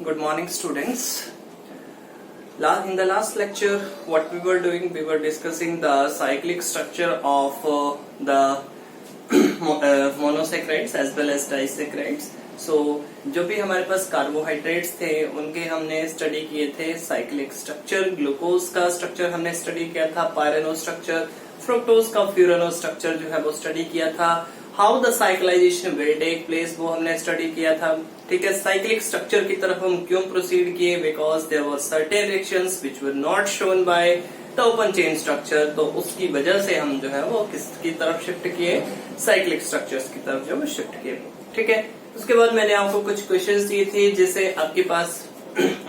Good morning, students. In the last lecture, what we were doing, we were discussing the cyclic structure of the monosaccharides as well as disaccharides. So, जो भी हमारे पास carbohydrates थे उनके हमने study किए थे cyclic structure, glucose का structure हमने स्टडी किया था, पायरेनो स्ट्रक्चर, फ्रुक्टोज का फ्यूरेनो स्ट्रक्चर जो है वो स्टडी किया था, how the cyclization will take place वो हमने स्टडी किया था। ठीक है, साइक्लिक स्ट्रक्चर की तरफ हम क्यों प्रोसीड किए, because there were certain reactions which were not shown by the open chain structure, तो उसकी वजह से हम जो है वो किसकी तरफ शिफ्ट किए, साइक्लिक स्ट्रक्चर्स की तरफ जो है शिफ्ट किए। ठीक है, उसके बाद मैंने आपको कुछ क्वेश्चंस दिए थे, जैसे आपके पास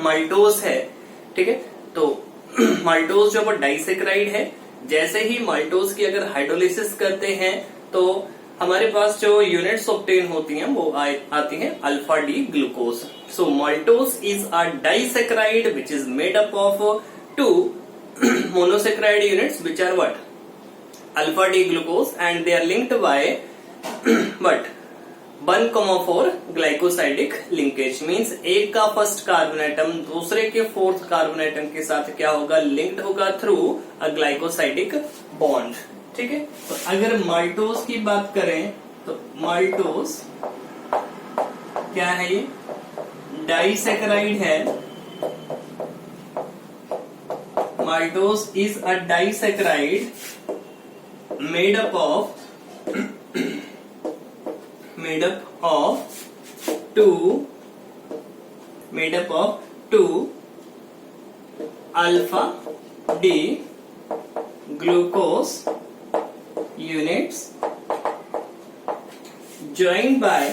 माल्टोज है। ठीक है, तो माल्टोज जो वो डाइसैकेराइड है, जैसे ही माल्टोज की अगर हाइड्रोलिसिस करते हैं तो हमारे पास जो यूनिट्स ऑब्टेन होती हैं वो आती हैं alpha D glucose. So maltose is a disaccharide which is made up of two monosaccharide units which are what, alpha D glucose, and they are linked by what 1,4 glycosidic linkage. Means एक का first carbon atom दूसरे के fourth carbon atom के साथ क्या होगा, linked होगा through a glycosidic bond. ठीक है, तो अगर माल्टोज की बात करें तो माल्टोज क्या है, ये डाइसैकेराइड है। Maltose is a disaccharide made up of two alpha D glucose units joined by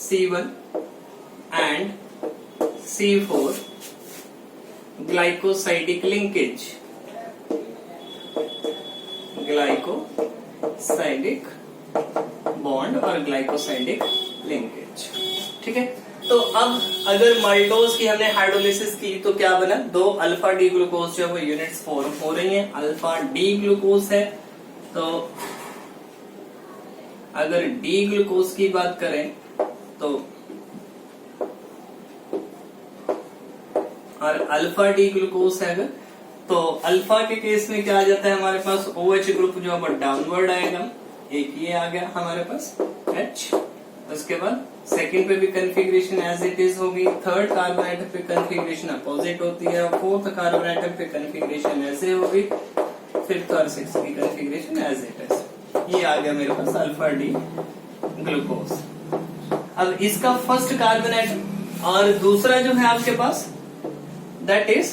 C1 and C4 glycosidic linkage, glycosidic bond और ग्लाइकोसाइडिक लिंकेज। ठीक है, तो अब अगर माल्टोज की हमने हाइड्रोलिसिस की तो क्या बना, दो अल्फा डी ग्लूकोज जो है वो यूनिट्स फॉर्म हो रही हैं, अल्फा डी ग्लूकोज है। तो अगर डी ग्लूकोज की बात करें तो और अल्फा डी ग्लूकोज है, अगर तो अल्फा के केस में क्या आ जाता है, हमारे पास OH ग्रुप जो है डाउनवर्ड आएगा, एक ये आ गया हमारे पास H। उसके बाद सेकंड पे भी कन्फिग्रेशन एज इट इज होगी, थर्ड कार्बन एटम पे कन्फिग्रेशन अपोजिट होती है, फोर्थ कार्बन एटम पे कन्फिग्रेशन ऐसे होगी, फिफ्थ और सिक्स्थ की कन्फिग्रेशन एज इट इज। ये आ गया मेरे पास अल्फा डी ग्लूकोज। अब इसका फर्स्ट कार्बन एटम और दूसरा जो है आपके पास that is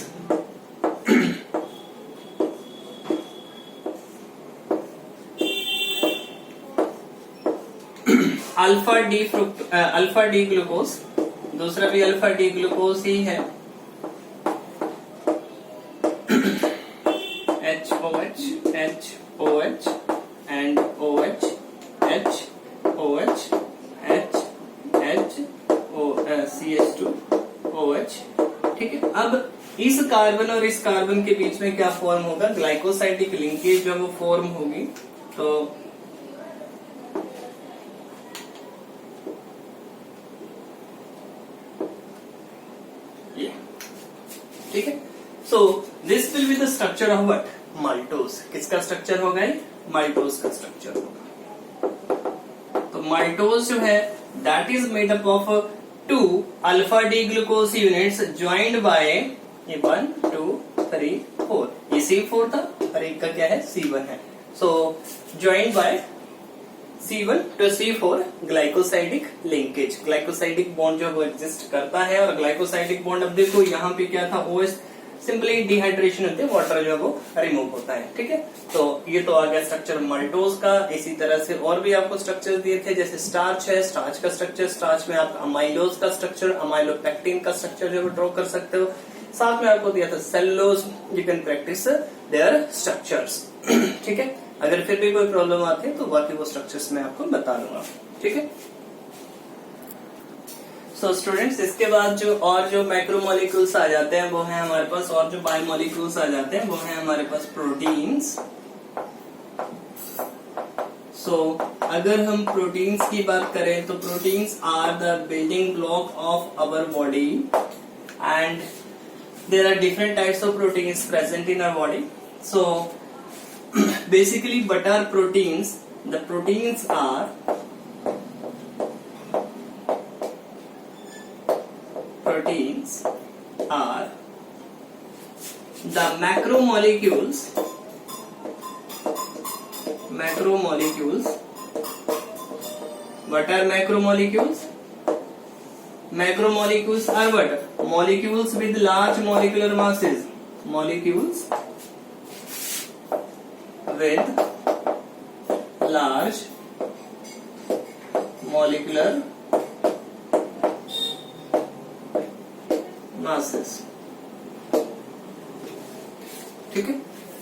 alpha D glucose, दूसरा भी अल्फा डी ग्लूकोज ही है, HOH HOH and OH HOH CH2OH। ठीक है, अब इस कार्बन और इस कार्बन के बीच में क्या फॉर्म होगा, ग्लाइकोसाइडिक लिंकेज जो वो फॉर्म होगी। तो ठीक है, so this will be the structure of what, maltose. किसका स्ट्रक्चर होगा, माल्टोज का स्ट्रक्चर होगा। तो माल्टोज जो है that is made up of two alpha D glucose units joined by 1 2 3 4, ये C4 था और एक का क्या है, C1 है। So joined by C1 to C4 glycosidic linkage, glycosidic bond जो वो एग्जिस्ट करता है। और ग्लाइकोसाइडिक बॉन्ड, अब देखो यहाँ पे क्या था, OH सिंपली डिहाइड्रेशन होते हैं, वाटर जो है वो रिमूव होता है। ठीक है, तो ये तो आ गया स्ट्रक्चर माल्टोज का। इसी तरह से और भी आपको स्ट्रक्चर दिए थे, जैसे स्टार्च है, स्टार्च का स्ट्रक्चर, स्टार्च में आप अमाइलोज का स्ट्रक्चर, अमाइलोपेक्टिन का स्ट्रक्चर जो है ड्रॉ कर सकते हो। साथ में आपको दिया था cellulose, you can practice their structures. ठीक है, अगर फिर भी कोई प्रॉब्लम आती है तो बाकी वो स्ट्रक्चर्स मैं आपको बता दूंगा। ठीक है, सो स्टूडेंट्स इसके बाद जो मैक्रोमोलिक्यूल्स आ जाते हैं वो है हमारे पास, और जो बायोमोलिक्यूल्स आ जाते हैं वो है हमारे पास प्रोटीन्स सो अगर हम प्रोटीन्स की बात करें तो proteins are the building block of our body and there are different types of proteins present in our body. So basically what are proteins? The proteins are the macromolecules what are macromolecules? Macromolecules are what? Molecules with large molecular masses. Molecules with large molecular masses. ठीक है?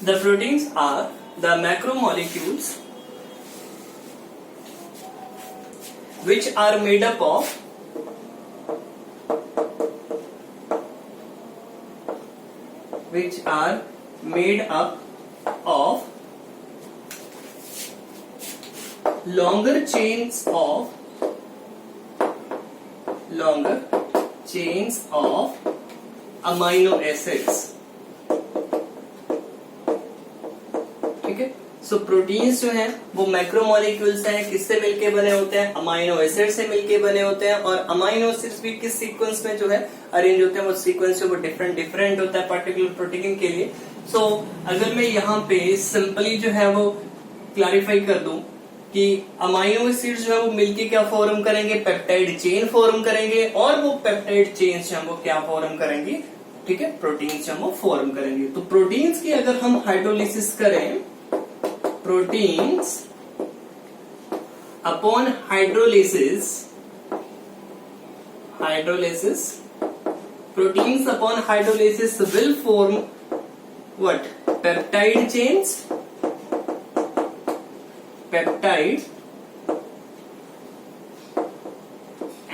The proteins are the macromolecules which are made up of longer chains of amino acids. ठीक है? सो proteins जो हैं वो macromolecules हैं, किससे मिलके बने होते हैं? अमाइनो एसिड से मिलके बने होते हैं। और अमाइनो एसिड्स भी किस सीक्वेंस में जो है अरेंज होते हैं, वो सीक्वेंस जो वो डिफरेंट होता है पर्टिकुलर प्रोटीन के लिए। सो अगर मैं यहाँ पे सिंपली जो है वो क्लैरिफाई कर दूं कि अमाइनो एसिड्स जो है वो मिलके क्या फॉर्म करेंगे? पेप्टाइड चेन फॉर्म करेंगे, और वो पेप्टाइड चेन जो है वो क्या फॉर्म करेंगे? ठीक है, प्रोटीन्स जो है वो फॉर्म करेंगे। तो प्रोटीन्स की अगर हम हाइड्रोलिसिस करें, proteins upon hydrolysis proteins upon hydrolysis will form what? Peptide chains,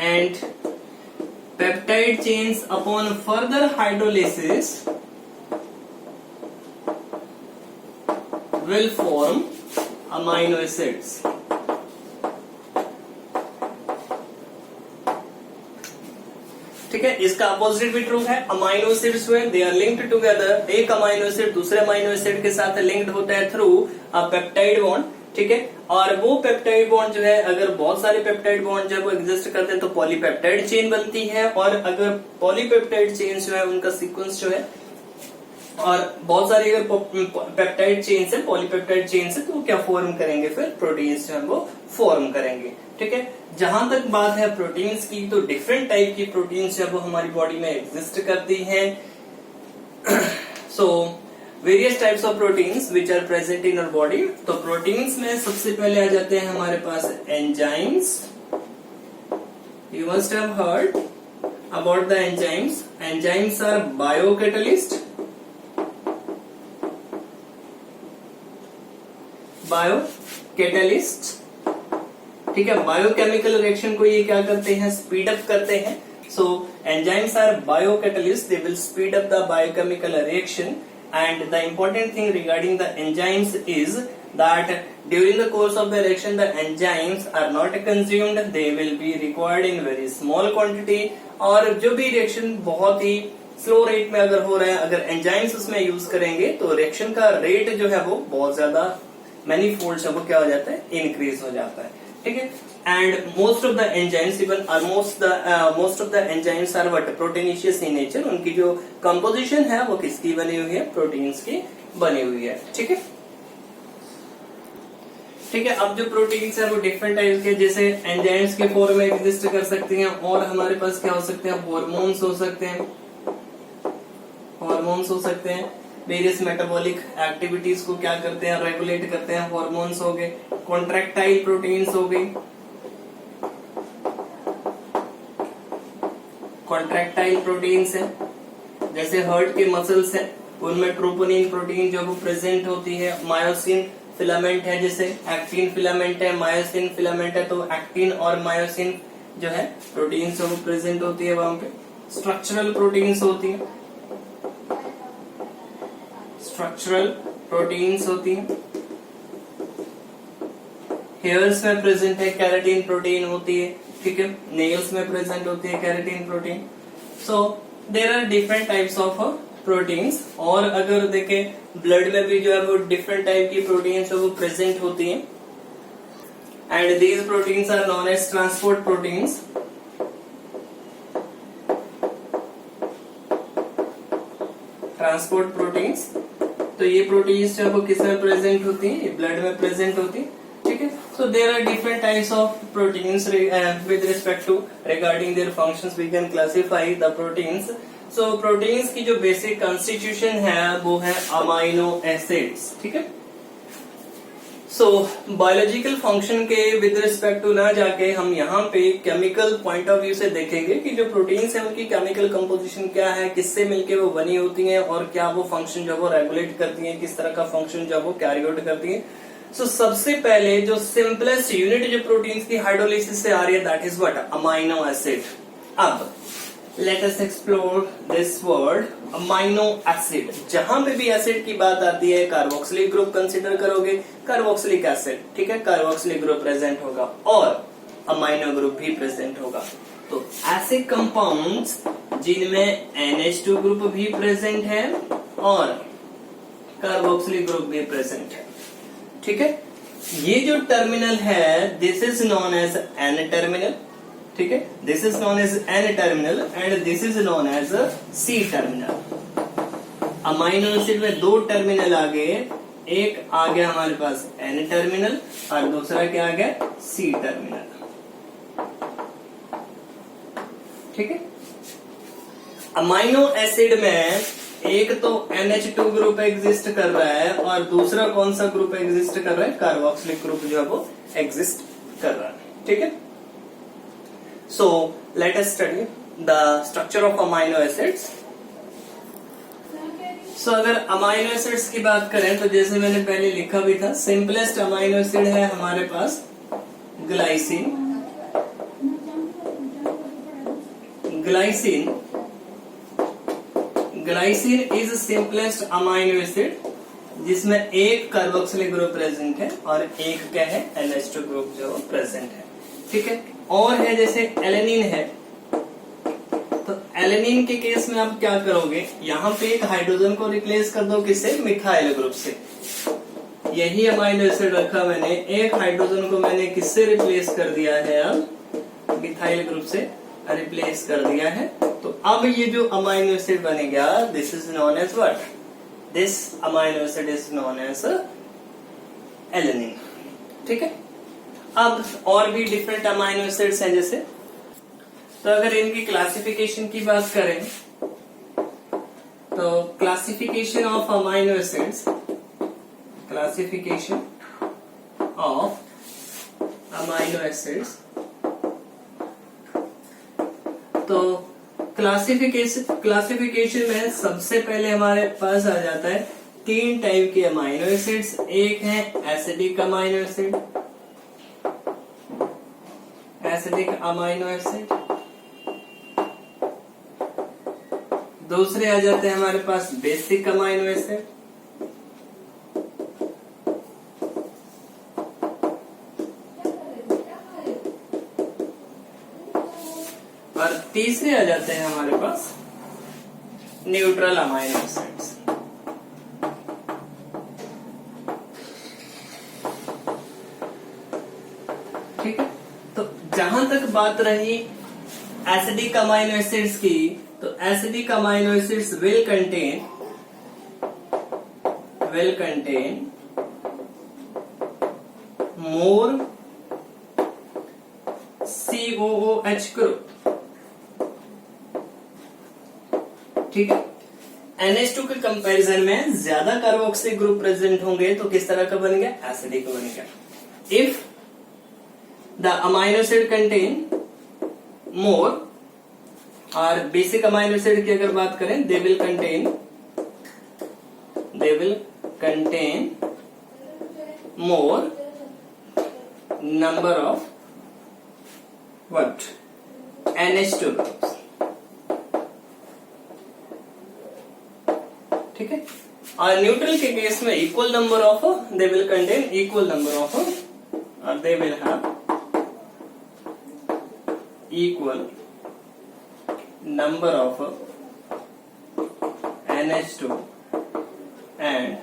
and peptide chains upon further hydrolysis will form amino acids. ठीक है, इसका अपोजिट भी ट्रू है। अमाइनो एसिड्स जो है दे आर लिंक्ड टुगेदर। एक अमाइनो एसिड दूसरे amino acid के साथ लिंक्ड होता है थ्रू अ पेप्टाइड बॉन्ड। ठीक है, और वो पेप्टाइड बॉन्ड जो है, अगर बहुत सारे पेप्टाइड बॉन्ड जब वो एग्जिस्ट करते हैं तो पॉलीपेप्टाइड चेन बनती है। और अगर पॉलीपेप्टाइड चेन जो है उनका सीक्वेंस जो है, और बहुत सारी अगर पेप्टाइड चेन से पॉलीपेप्टाइड चेन से, तो क्या फॉर्म करेंगे? फिर प्रोटीन्स जो है वो फॉर्म करेंगे। ठीक है, जहां तक बात है प्रोटीन्स की, तो डिफरेंट टाइप की प्रोटीन्स जो है वो हमारी बॉडी में एग्जिस्ट करती हैं। So various types of proteins which are present in our body. तो प्रोटीन्स में सबसे पहले आ जाते हैं हमारे पास enzymes. You must have heard about the enzymes. Enzymes are biocatalyst, ठीक है, बायोकेमिकल रिएक्शन को ये क्या करते हैं? स्पीड अप करते हैं। So enzymes are biocatalyst, they will speed up the biochemical reaction. And the important thing regarding the enzymes is that during the course of the reaction the enzymes are not consumed, they will be required in very small quantity। और जो भी reaction बहुत ही slow rate में अगर हो रहा है, अगर एंजाइम्स उसमें यूज करेंगे तो रिएक्शन का रेट जो है वो बहुत ज्यादा मैनी फोल्ड से वो क्या हो जाता है? इंक्रीज हो जाता है। ठीक है, and most of the enzymes, even almost most of the enzymes are what? Proteinaceous in nature. उनकी जो कंपोजिशन है वो किसकी बनी हुई है? प्रोटीन्स की बनी हुई है। ठीक है, ठीक है। अब जो प्रोटीन्स है वो डिफरेंट टाइप के, जैसे एंजाइम्स के फॉर्म में एग्जिस्ट कर सकती हैं, और हमारे पास क्या हो सकते हैं? हॉर्मोन्स हो सकते हैं, हॉर्मोन्स हो सकते हैं। वेरियस मेटाबॉलिक एक्टिविटीज को क्या करते हैं? रेगुलेट करते हैं, हॉर्मोन्स हो गए। कॉन्ट्रैक्टाइल प्रोटीन्स हो गई, कॉन्ट्रैक्टाइल प्रोटीन्स है, जैसे हार्ट के मसल्स हैं उनमें ट्रोपोनिन प्रोटीन जो वो प्रेजेंट होती है। मायोसिन फिलामेंट है, जैसे एक्टिन फिलामेंट है, मायोसिन फिलामेंट है, तो एक्टिन और मायोसिन जो है प्रोटीन्स वो प्रेजेंट होती है वहां पे। स्ट्रक्चरल प्रोटीन्स होती है, स्ट्रक्चरल प्रोटीन्स होती हैं। हेयर्स में प्रेजेंट है केराटिन प्रोटीन होती है, ठीक है, नेल्स में प्रेजेंट होती है keratin protein. So there are different types of proteins. और अगर देखें ब्लड में भी जो है वो डिफरेंट टाइप की प्रोटीन्स है वो प्रेजेंट होती हैं, and these proteins are known as transport proteins. Transport proteins, तो ये प्रोटीन्स जो है वो किसमें प्रेजेंट होती है, ब्लड में प्रेजेंट होती है, ठीक है। So there are different types of proteins with respect to regarding their functions we can classify the proteins. So proteins की जो basic constitution है वो है amino acids, ठीक है। So biological function के with respect to ना जाके हम यहाँ पे chemical point of view से देखेंगे कि जो proteins है उनकी chemical composition क्या है, किससे मिलके वो बनी होती हैं और क्या वो function जो वो regulate करती हैं, किस तरह का function जो वो carry out करती हैं। So, सबसे पहले जो सिंपलेस्ट यूनिट जो प्रोटीन्स की हाइड्रोलिसिस से आ रही है that is what, amino acid. अब let us explore this word amino acid. जहां पे भी एसिड की बात आती है कार्बोक्सिलिक ग्रुप कंसीडर करोगे, कार्बोक्सिलिक एसिड, ठीक है, कार्बोक्सिलिक ग्रुप प्रेजेंट होगा और अमाइनो ग्रुप भी प्रेजेंट होगा। तो ऐसे कंपाउंड्स जिनमें NH2 ग्रुप भी प्रेजेंट है और कार्बोक्सिलिक ग्रुप भी प्रेजेंट है, ठीक है। ये जो टर्मिनल है this is known as N terminal, ठीक है, this is known as N terminal and this is known as C terminal. Amino acid में दो टर्मिनल आ गए, एक आ गया हमारे पास एन टर्मिनल और दूसरा क्या आ गया, सी टर्मिनल, ठीक है। अमाइनो एसिड में एक तो NH2 ग्रुप एग्जिस्ट कर रहा है और दूसरा कौन सा ग्रुप एग्जिस्ट कर रहा है, कार्बोक्सिलिक ग्रुप जो है वो एग्जिस्ट कर रहा है, ठीक है। So let us study the structure of amino acids. So अगर अमाइनो एसिड्स की बात करें तो जैसे मैंने पहले लिखा भी था, सिंपलेस्ट अमाइनो एसिड है हमारे पास glycine. Glycine is simplest amino acid जिसमें एक कार्बोक्सिलिक ग्रुप प्रेजेंट है और एक क्या है, NH2 ग्रुप जो प्रेजेंट है, ठीक है। और है जैसे एलेनिन है, तो एलेनिन के केस में आप क्या करोगे, यहाँ पे एक हाइड्रोजन को रिप्लेस कर दो किससे, मिथाइल ग्रुप से। यही अमाइनो एसिड रखा मैंने, एक हाइड्रोजन को मैंने किससे रिप्लेस कर दिया है, अब मिथाइल ग्रुप से रिप्लेस कर दिया है। तो अब ये जो अमाइनो एसिड बनेगा this is known as what, this amino acid is known as alanine, ठीक है। अब और भी डिफरेंट अमाइनो एसिड्स हैं जैसे, तो अगर इनकी क्लासिफिकेशन की बात करें तो classification of amino acids, classification of amino acids, तो क्लासिफिकेशन में सबसे पहले हमारे पास आ जाता है तीन टाइप के अमाइनो एसिड्स। एक है acidic amino acid, acidic amino acid. दूसरे आ जाते हैं हमारे पास बेसिक अमाइनो एसिड, और तीसरे आ जाते हैं हमारे पास न्यूट्रल अमाइनो एसिड्स। ठीक है, तो जहां तक बात रही एसिडिक अमाइनो एसिड्स की, तो acidic amino acids will contain more COOH group. ठीक है, NH2 के कंपैरिजन में ज्यादा कार्बोक्सिलिक ग्रुप प्रेजेंट होंगे तो किस तरह का बनेगा, एसिडिक बनेगा। If the amino acid contain more, और बेसिक अमाइनो एसिड की अगर बात करें they will contain more number of what, NH2 groups. ठीक है, और न्यूट्रल के केस में equal number of, they will contain equal number of or they will have equal number of NH2 and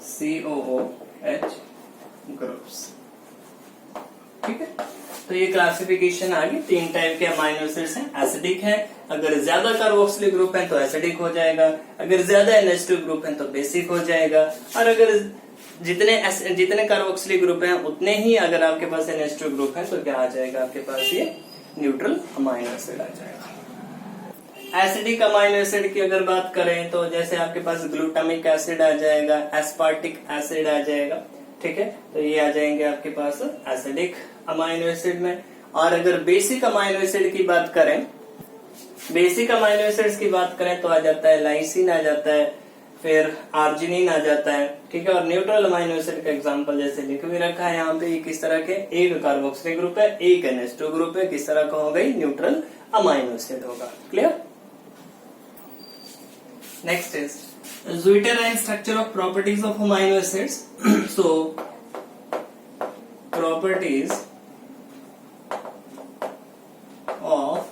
COOH groups. ठीक है, तो ये classification आ गई। 3 टाइप के अमाइनो एसिड्स हैं। एसिडिक है, अगर ज्यादा कार्बोक्सिलिक ग्रुप है तो एसिडिक हो जाएगा, अगर ज्यादा NH2 ग्रुप है तो बेसिक हो जाएगा, और अगर जितने कार्बोक्सिलिक ग्रुप हैं उतने ही अगर आपके पास NH2 ग्रुप है तो क्या आ जाएगा आपके पास, ये न्यूट्रल अमाइनो एसिड आ जाएगा। एसिडिक अमाइनो एसिड की अगर बात करें तो जैसे आपके पास ग्लूटामिक एसिड आ जाएगा, एस्पार्टिक एसिड आ जाएगा। ठीक है, तो ये आ जाएंगे आपके पास एसिडिक अमाइनो एसिड में। और अगर बेसिक अमाइनो एसिड की बात करें, बेसिक अमाइनो एसिड्स की बात करें तो आ जाता है लाइसिन आ जाता है, फिर आर्जिनिन आ जाता है। ठीक है, और न्यूट्रल अमाइनो एसिड का एग्जांपल जैसे लिख भी रखा है यहाँ पे, ये किस तरह के, एक कार्बोक्सिलिक ग्रुप है, एक NH2 ग्रुप है, किस तरह का हो गई, न्यूट्रल अमाइनो एसिड होगा। Clear? Next is Zwetterian structure of properties of amino acids. So properties of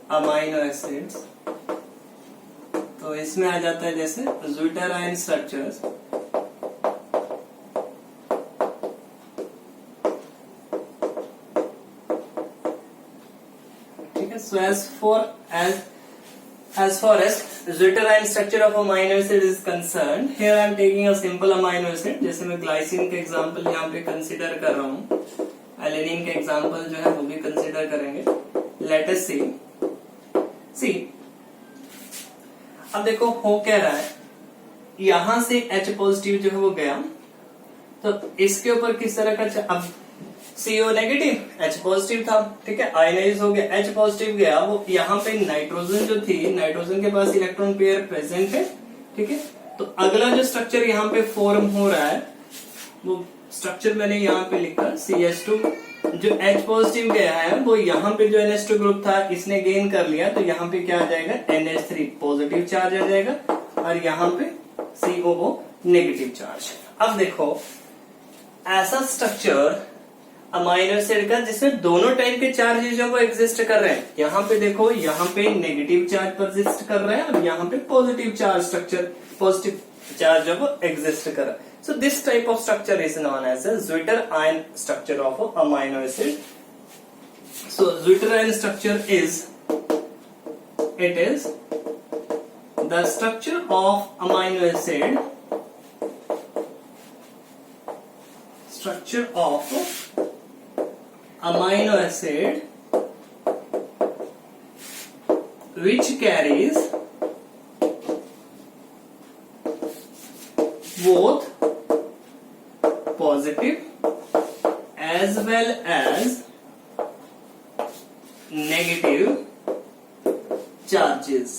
amino acids, तो इसमें आ जाता है जैसे Zwetterian structures, ठीक है। So as far as Zwetterian structure of amino acid is concerned, here I am taking a simple amino acid, जैसे मैं glycine के एग्जांपल यहाँ पे कंसीडर कर रहा हूँ, एलेनिन के एग्जांपल जो है वो भी कंसीडर करेंगे। लेट अस सी अब देखो हो क्या रहा है, यहां से H पॉजिटिव जो है वो गया, तो इसके ऊपर किस तरह का, अब CO नेगेटिव H पॉजिटिव था, ठीक है, आयनाइज हो गया, H पॉजिटिव गया, वो यहाँ पे नाइट्रोजन जो थी, नाइट्रोजन के पास इलेक्ट्रॉन पेयर प्रेजेंट है। ठीक है, तो अगला जो स्ट्रक्चर यहाँ पे फॉर्म हो रहा है वो स्ट्रक्चर मैंने यहाँ पे लिखा CH2, जो H पॉजिटिव गया है वो यहाँ पे जो NH2 ग्रुप था इसने गेन कर लिया, तो यहाँ पे क्या आ जाएगा, NH3 पॉजिटिव चार्ज आ जाएगा, और यहाँ पे COO नेगेटिव चार्ज। अब देखो ऐसा स्ट्रक्चर अमाइनो एसिड का जिसमें दोनों टाइप के चार्जेस जो वो एग्जिस्ट कर रहे हैं, यहाँ पे देखो, यहाँ पे नेगेटिव चार्ज परसिस्ट कर रहे हैं और यहाँ पे positive charge structure, positive charge जो वो एग्जिस्ट कर रहा है। So this type of structure is known as Zwetterian structure of amino acid. So Zwetterian structure is, it is the structure of amino acid, structure of amino acid which carries both positive as well as negative charges।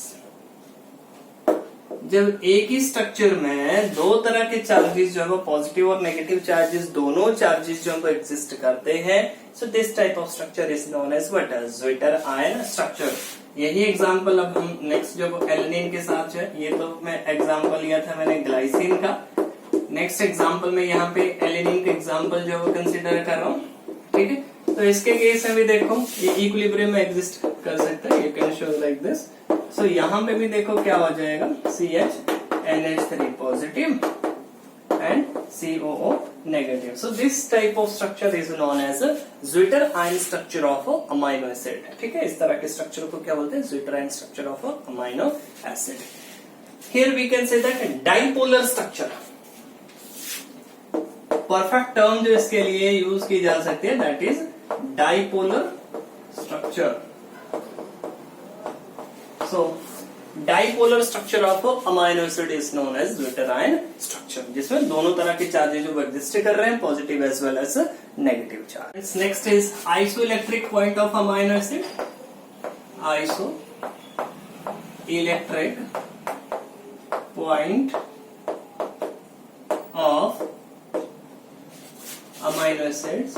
जब एक ही structure में दो तरह के charges जो है positive और negative charges, दोनों चार्जेस जो है एग्जिस्ट करते हैं, so this type of structure is known as what, Zwetterian structure. यही एग्जांपल अब हम नेक्स्ट जो एलेनिन के साथ है, ये तो मैं एग्जांपल लिया था मैंने ग्लाइसिन का, नेक्स्ट एग्जांपल में यहाँ पे एलेनिन का एग्जांपल जो वो कंसिडर कर रहा हूँ। ठीक है, तो इसके केस में भी देखो ये इक्विलिब्रियम में एग्जिस्ट कर सकता है, you can show like this. So यहाँ पे भी देखो क्या हो जाएगा, CH positive and COO negative. So this type of structure is known as Zwetterian structure of amino acid. ठीक है, इस तरह के स्ट्रक्चर को क्या बोलते हैं, Zwetterian structure of amino acid. Here we can say that dipolar structure, perfect term जो इसके लिए यूज की जा सकती है, that is dipolar structure. So dipolar structure of amino acid is known as Zwetterian structure, जिसमें दोनों तरह के चार्जेस जो एग्जिस्ट कर रहे हैं, positive as well as negative charge. Next is isoelectric point of amino acid, isoelectric point of amino acids,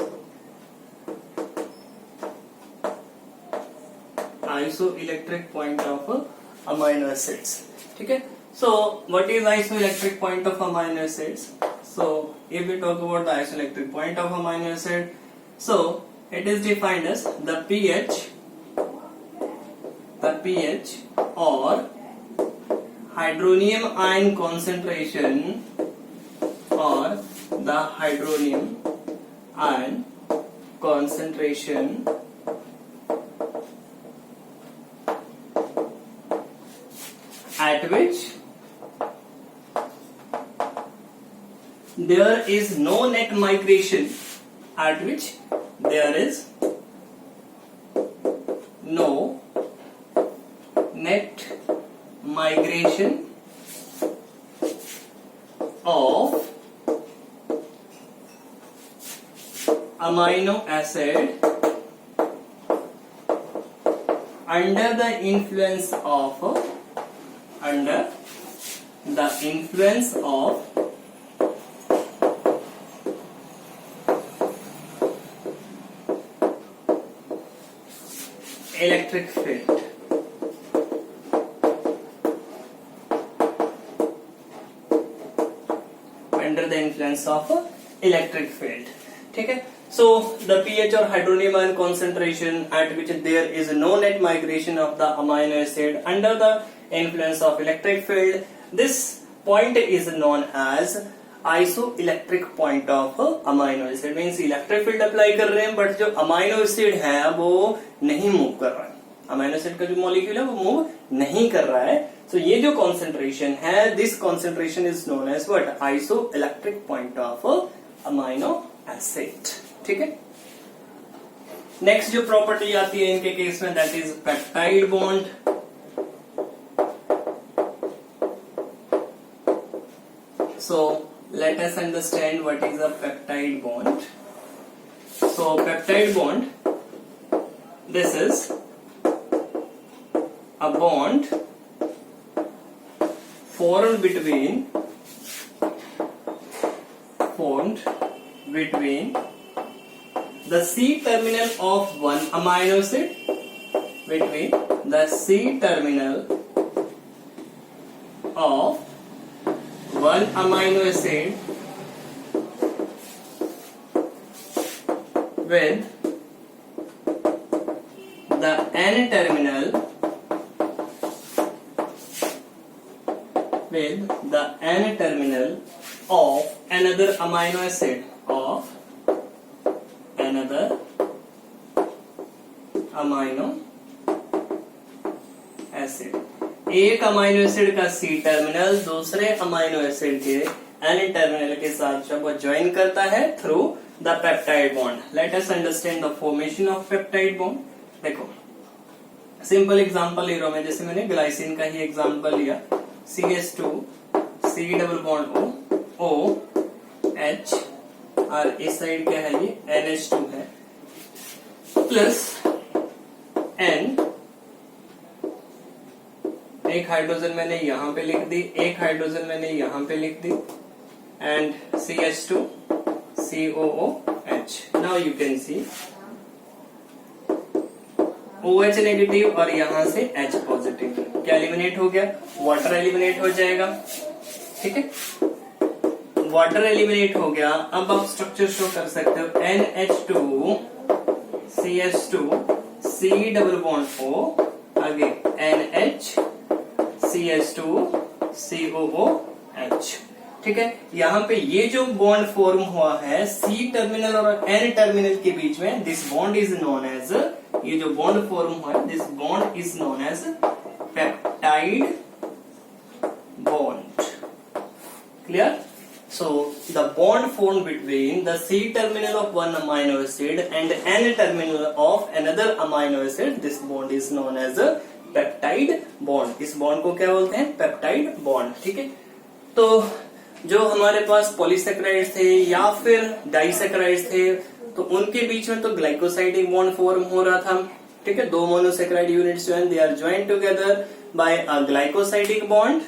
isoelectric point of amino acids। ठीक है, so what is isoelectric point of amino acids? So if we talk about the isoelectric point of amino acid, so it is defined as the pH or hydronium ion concentration or the hydronium ion concentration at which there is no net migration, at which there is no net migration of amino acid under the influence of electric field. Under the influence of electric field. ठीक है. So the pH or hydronium ion concentration at which there is no net migration of the amino acid under the influence of electric field, this point is known as isoelectric point of amino acid. Means electric field apply कर रहे हैं but जो amino acid है वो नहीं move कर रहा है. अमाइनो एसिड का जो मॉलिक्यूल है वो मूव नहीं कर रहा है. So ये जो concentration है, this concentration is known as what? Isoelectric point of amino acid. ठीक है. नेक्स्ट जो प्रॉपर्टी आती है इनके केस में, that is peptide bond. So let us understand what is a peptide bond. So peptide bond, this is a bond formed between the C terminal of one amino acid, between the C terminal of one amino acid with the N terminal of another amino acid, एक amino acid का C terminal दूसरे amino acid के N terminal के साथ जब वो join करता है through the peptide bond. Let us understand the formation of peptide bond. देखो सिंपल एग्जांपल ले रहा हूं मैं, जैसे मैंने ग्लाइसिन का ही एग्जांपल लिया. CH2 C double bond O H और इस साइड क्या है, ये NH2 है, प्लस N. एक हाइड्रोजन मैंने यहां पे लिख दी, एक हाइड्रोजन मैंने यहां पे लिख दी, and CH2 COOH. Now you can see OH negative और यहां से H पॉजिटिव. क्या एलिमिनेट हो गया? वाटर एलिमिनेट हो जाएगा. ठीक है, वाटर एलिमिनेट हो गया. अब आप स्ट्रक्चर शो कर सकते हो. NH2 CH2 C double bond O, आगे NH CH2 COOH. ठीक है, यहाँ पे ये जो बॉन्ड फॉर्म हुआ है C टर्मिनल और N टर्मिनल के बीच में, this bond is known as, ये जो बॉन्ड फॉर्म हुआ है this bond is known as peptide bond. Clear? So the bond formed between the C terminal of one amino acid and N terminal of another amino acid, this bond is known as a peptide bond. इस bond को क्या बोलते हैं? Peptide bond. ठीक है, तो जो हमारे पास पॉलीसेक्राइड्स थे या फिर डाइसेक्राइड्स थे तो उनके बीच में तो ग्लाइकोसाइडिक बॉन्ड फॉर्म हो रहा था. ठीक है, दो मोनोसेक्राइड यूनिट्स जो है they are joined together by a glycosidic bond,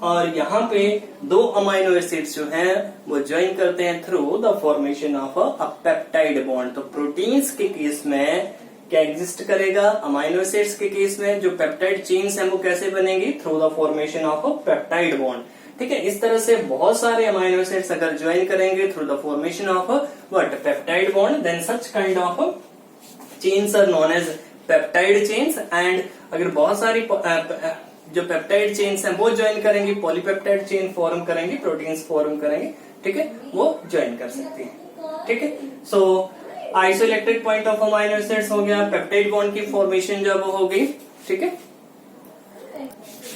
और यहाँ पे दो अमाइनो एसिड्स जो हैं वो ज्वाइन करते हैं through the formation of a peptide bond. तो प्रोटीन्स के केस में क्या एग्जिस्ट करेगा? अमाइनो एसिड्स के केस में जो पेप्टाइड चेन्स हैं वो कैसे बनेंगी? Through the formation of a peptide bond. ठीक है। इस तरह से बहुत सारे अमाइनो एसिड्स अगर ज्वाइन करेंगे through the formation of what peptide bond, then such kind of chains are known as peptide chains. And अगर बहुत सारी जो पेप्टाइड चेन्स हैं वो ज्वाइन करेंगी, पॉलीपेप्टाइड चेन फॉर्म करेंगी, प्रोटीन्स फॉर्म करेंगे, ठीक है, वो ज्वाइन कर सकती है। ठीक है, so isoelectric point of amino acids हो गया, पेप्टाइड बॉन्ड की फॉर्मेशन जब हो गई, ठीक है,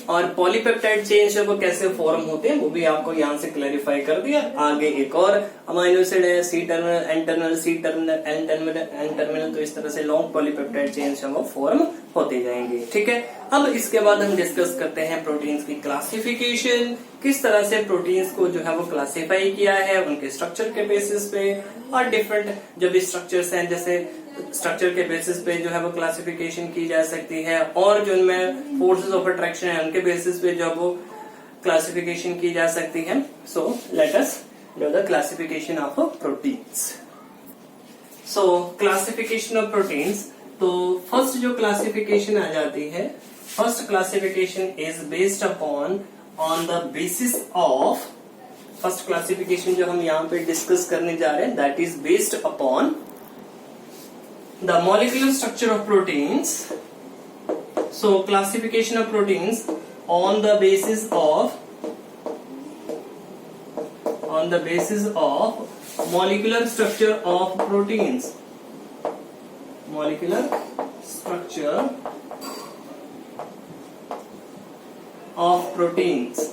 और पॉलीपेप्टाइड चेन जब कैसे फॉर्म होते हैं वो भी आपको यहाँ से क्लैरिफाई कर दिया। आगे एक और अमाइनो एसिड है C terminal, N terminal, C terminal, N terminal, N terminal, तो इस तरह से लॉन्ग पॉलीपेप्टाइड चेन वो फॉर्म होते जाएंगे। ठीक है, अब इसके बाद हम डिस्कस करते हैं प्रोटीन्स की क्लासिफिकेशन, किस तरह से प्रोटीन्स को जो है वो क्लासिफाई किया है उनके स्ट्रक्चर के बेसिस पे, और डिफरेंट जो भी स्ट्रक्चर्स हैं जैसे स्ट्रक्चर के बेसिस पे जो है वो क्लासिफिकेशन की जा सकती है, और जो उनमें फोर्सेस ऑफ अट्रैक्शन है उनके बेसिस पे जो वो क्लासिफिकेशन की जा सकती है। So let us do the classification of proteins. So classification of proteins, तो फर्स्ट जो क्लासिफिकेशन आ जाती है, first classification is based upon on the basis of, first classification जो हम यहाँ पे डिस्कस करने जा रहे हैं that is based upon the molecular structure of proteins. So classification of proteins on the basis of molecular structure of proteins, molecular structure of proteins.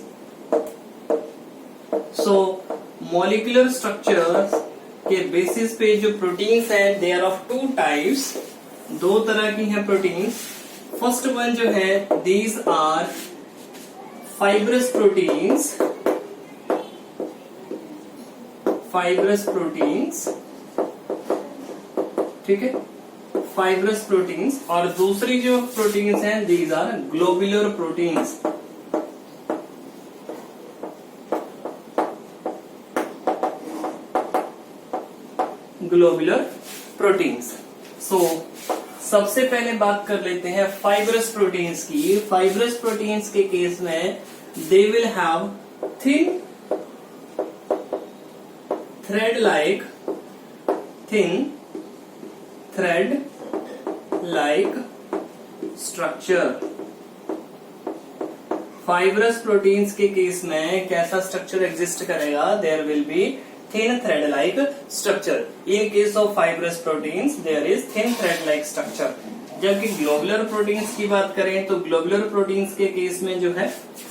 So molecular structures के basis पे जो प्रोटीन्स हैं they are of two types, दो तरह की हैं proteins. First one जो है these are fibrous proteins, fibrous proteins, ठीक है, फाइब्रस प्रोटीन्स। और दूसरी जो प्रोटीन्स हैं these are globular proteins, globular proteins. So सबसे पहले बात कर लेते हैं फाइब्रस प्रोटीन्स की। फाइब्रस प्रोटीन्स के केस में they will have thin thread like structure. Fibrous proteins के केस में कैसा स्ट्रक्चर एग्जिस्ट करेगा? There will be thin thread like structure. In case of fibrous proteins there is thin thread like structure. जबकि globular proteins की बात करें तो globular proteins के केस में जो है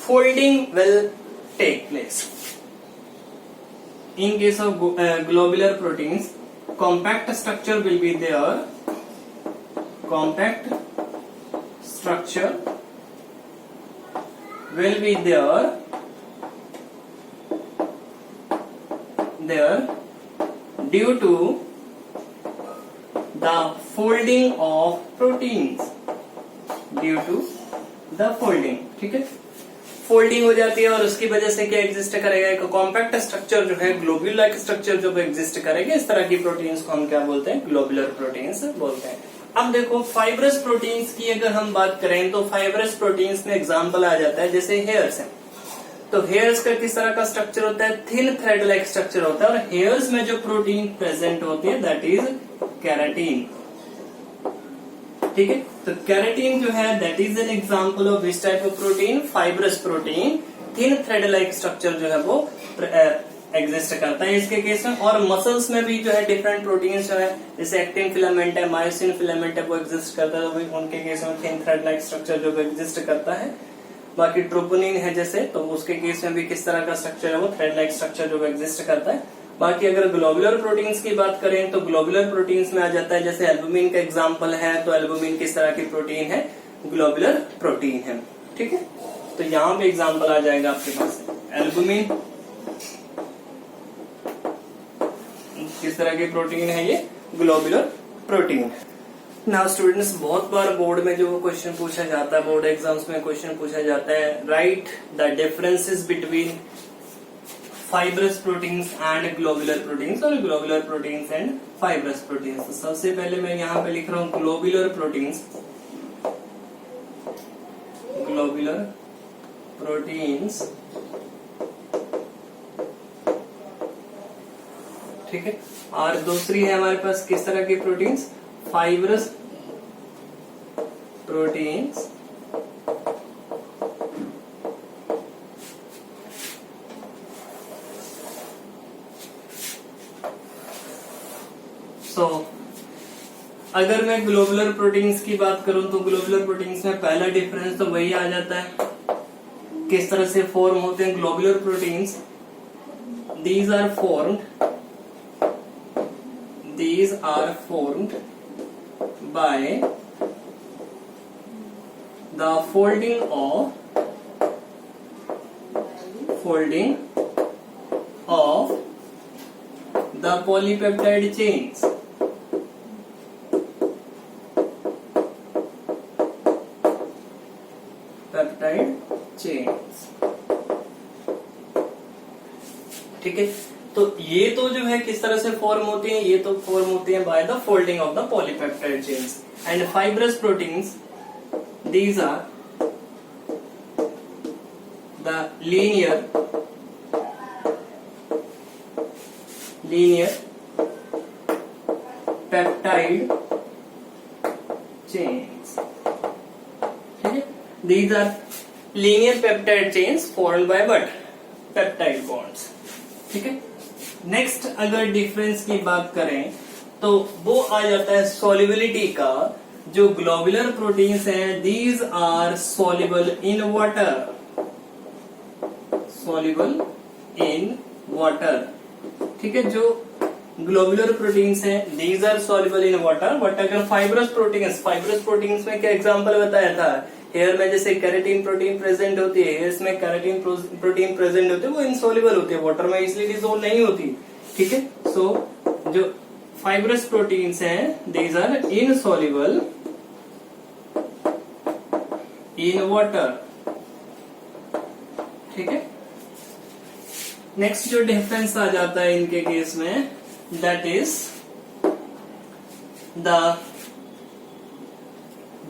folding will take place. In case of globular proteins compact structure will be there, compact structure will be there due to the folding of proteins, due to the folding, ठीक है, folding हो जाती है और उसकी वजह से क्या एग्जिस्ट करेगा? एक कॉम्पैक्ट स्ट्रक्चर जो है ग्लोब्यूल लाइक स्ट्रक्चर जो एग्जिस्ट करेगा, इस तरह की प्रोटीन्स को हम क्या बोलते हैं? ग्लोबुलर प्रोटीन्स बोलते हैं। अब देखो फाइब्रस प्रोटीन्स की अगर हम बात करें तो फाइब्रस प्रोटीन्स में एग्जाम्पल आ जाता है जैसे हेयर्स है, तो हेयर्स का किस तरह का स्ट्रक्चर होता है? थिन थ्रेड लाइक स्ट्रक्चर होता है, और हेयर्स में जो प्रोटीन प्रेजेंट होती है दैट इज कैराटीन, ठीक है। तो कैराटीन जो है that is an example of this type of protein, fibrous protein. Thin thread like structure जो है वो एग्जिस्ट करता है इसके केस में। और मसल्स में भी जो है डिफरेंट प्रोटीन्स जो है जैसे एक्टिन फिलामेंट है, मायोसिन फिलामेंट है, वो एग्जिस्ट करता है, तो उनके केस में थिन थ्रेड लाइक स्ट्रक्चर जो एग्जिस्ट करता है। बाकी ट्रोपोनिन है जैसे, तो उसके केस में भी किस तरह का स्ट्रक्चर है? वो थ्रेड लाइक स्ट्रक्चर जो एग्जिस्ट करता है। बाकी अगर ग्लोबुलर प्रोटीन्स की बात करें तो ग्लोबुलर प्रोटीन्स में आ जाता है जैसे एल्बुमिन का एग्जांपल है, तो एल्बुमिन किस तरह की प्रोटीन है? ग्लोबुलर प्रोटीन है, ठीक है। तो यहाँ पे एग्जांपल आ जाएगा आपके पास एल्बुमिन किस तरह की प्रोटीन है? ये ग्लोबुलर प्रोटीन। नाउ स्टूडेंट्स, बहुत बार बोर्ड में जो क्वेश्चन पूछा जाता है, बोर्ड एग्जाम्स में क्वेश्चन पूछा जाता है, write the differences between fibrous proteins and globular proteins, और globular proteins and fibrous proteins. तो सबसे पहले मैं यहाँ पे लिख रहा हूँ ग्लोबुलर प्रोटीन्स, ग्लोबुलर प्रोटीन्स ठीक है। और दूसरी है हमारे पास किस तरह की प्रोटीन्स, फाइब्रस प्रोटीन्स अगर मैं ग्लोबुलर प्रोटीन्स की बात करूं तो ग्लोबुलर प्रोटीन्स में पहला डिफरेंस तो वही आ जाता है, किस तरह से फॉर्म होते हैं globular proteins. These are formed by the folding of the polypeptide chains. Peptide chains, ठीक है। तो ये तो जो है किस तरह से फॉर्म होती हैं, ये तो फॉर्म होती हैं by the folding of the polypeptide chains. And fibrous proteins, these are the linear peptide chains, ठीक है। These are linear peptide chains formed by what? Peptide bonds, ठीक है। नेक्स्ट अगर डिफरेंस की बात करें तो वो आ जाता है solubility का। जो ग्लोबुलर प्रोटीन्स हैं, these are soluble in water, ठीक है। जो ग्लोबुलर प्रोटीन्स हैं, these are soluble in water। But अगर फाइब्रस प्रोटीन्स में क्या एग्जांपल बताया था, हेयर में जैसे केराटिन प्रोटीन प्रेजेंट होती है, हेयर्स में केराटिन प्रोटीन प्रेजेंट होती है, वो इनसॉल्युबल होती है, वाटर में इसलिए डिसॉल्व नहीं होती, ठीक है। सो जो फाइब्रस प्रोटीन्स हैं, these are insoluble in water, ठीक है। नेक्स्ट जो डिफरेंस आ जाता है इनके केस में, that is the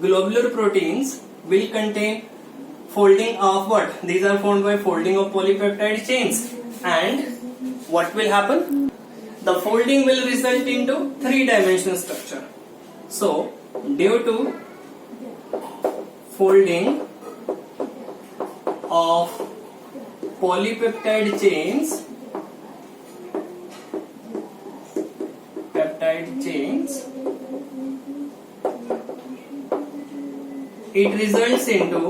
globular proteins will contain folding of what? These are formed by folding of polypeptide chains, and what will happen? The folding will result into three-dimensional structure. So, due to folding of polypeptide chains, it results into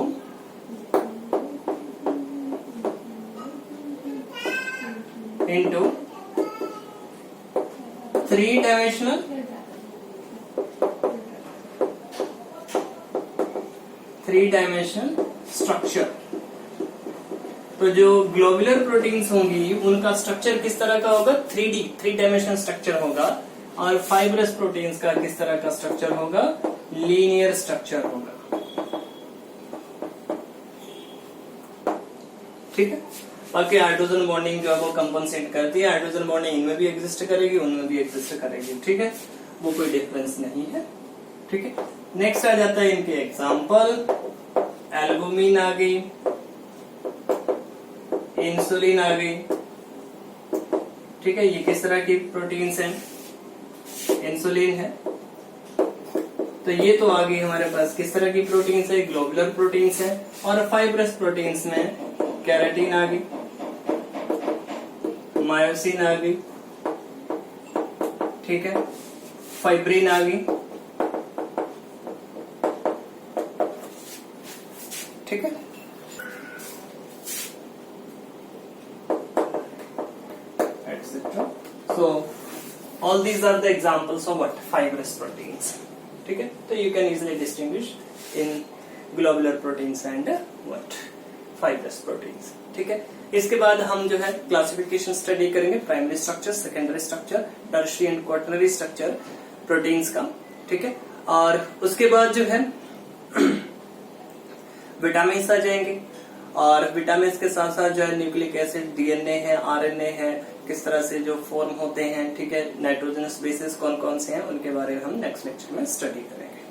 three-dimensional structure। तो जो globular proteins होंगी उनका structure किस तरह का होगा, three dimensional structure होगा। और फाइब्रस प्रोटीन्स का किस तरह का स्ट्रक्चर होगा, लीनियर स्ट्रक्चर होगा, ठीक है। बाकी हाइड्रोजन बॉन्डिंग जो है वो कंपनसेट करती है, हाइड्रोजन बॉन्डिंग इनमें भी एग्जिस्ट करेगी, उनमें भी एग्जिस्ट करेगी, ठीक है। वो कोई डिफरेंस नहीं है, ठीक है। नेक्स्ट आ जाता है इनके एग्जांपल, एल्बुमिन आ गई, इंसुलिन आ गई, ठीक है। ये किस तरह की प्रोटीन्स हैं, इंसुलिन है। तो ये तो आ गई हमारे पास किस तरह की प्रोटीन्स है, ग्लोबुलर प्रोटीन्स है। और फाइब्रस प्रोटीन्स में केराटिन आ गई, मायोसिन आ गई, ठीक है, फाइब्रिन आ गई, ठीक है। So all these are the examples of what? Fibrous proteins, ठीक है। तो you can easily distinguish in globular proteins and what? Fibrous proteins, ठीक है। इसके बाद हम जो है क्लासिफिकेशन स्टडी करेंगे, primary structure, secondary structure, tertiary and quaternary structure proteins का, ठीक है। और उसके बाद जो है विटामिन्स आ जाएंगे, और विटामिन्स के साथ साथ जो है न्यूक्लिक एसिड, डीएनए है, आरएनए है, किस तरह से जो फॉर्म होते हैं, ठीक है। नाइट्रोजनस बेसिस कौन कौन से हैं, उनके बारे में हम नेक्स्ट लेक्चर में स्टडी करेंगे।